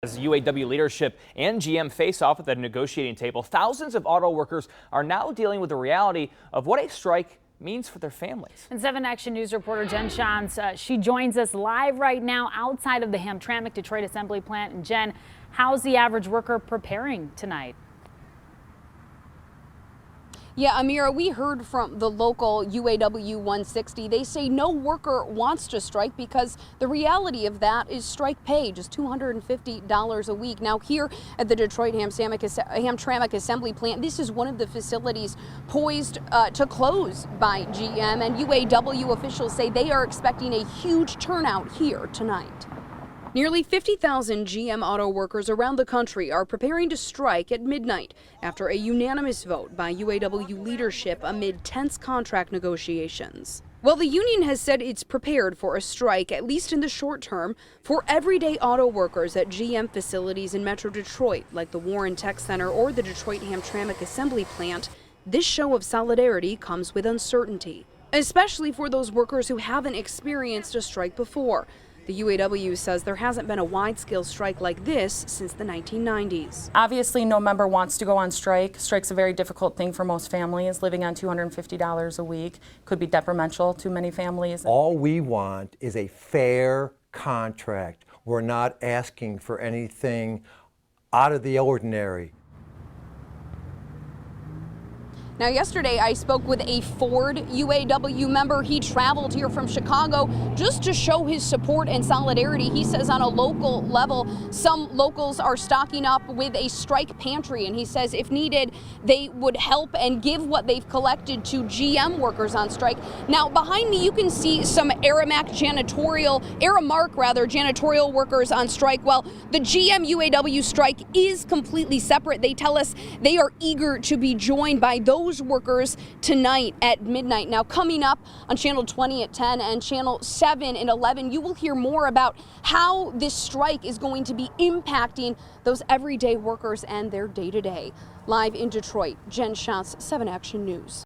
As UAW leadership and GM face off at the negotiating table, thousands of auto workers are now dealing with the reality of what a strike means for their families. And 7 Action News reporter Jen Shantz, she joins us live right now outside of the Hamtramck Detroit assembly plant. And Jen, how's the average worker preparing tonight? Yeah, Amira, we heard from the local UAW 160. They say no worker wants to strike because the reality of that is strike pay, just $250 a week. Now here at the Detroit Hamtramck assembly plant, this is one of the facilities poised to close by GM, and UAW officials say they are expecting a huge turnout here tonight. Nearly 50,000 GM auto workers around the country are preparing to strike at midnight after a unanimous vote by UAW leadership amid tense contract negotiations. Well, the union has said it's prepared for a strike, at least in the short term, for everyday auto workers at GM facilities in Metro Detroit, like the Warren Tech Center or the Detroit Hamtramck assembly plant. This show of solidarity comes with uncertainty, especially for those workers who haven't experienced a strike before. The UAW says there hasn't been a wide-scale strike like this since the 1990s. Obviously, no member wants to go on strike. Strike's a very difficult thing for most families. Living on $250 a week could be detrimental to many families. All we want is a fair contract. We're not asking for anything out of the ordinary. Now, yesterday I spoke with a Ford UAW member. He traveled here from Chicago just to show his support and solidarity. He says on a local level, some locals are stocking up with a strike pantry, and he says if needed, they would help and give what they've collected to GM workers on strike. Now, behind me, you can see some Aramark janitorial workers on strike. Well, the GM UAW strike is completely separate. They tell us they are eager to be joined by those workers tonight at midnight. Now, coming up on Channel 20 at 10 and Channel 7 and 11, you will hear more about how this strike is going to be impacting those everyday workers and their day-to-day. Live in Detroit, Jen Shantz, 7 Action News.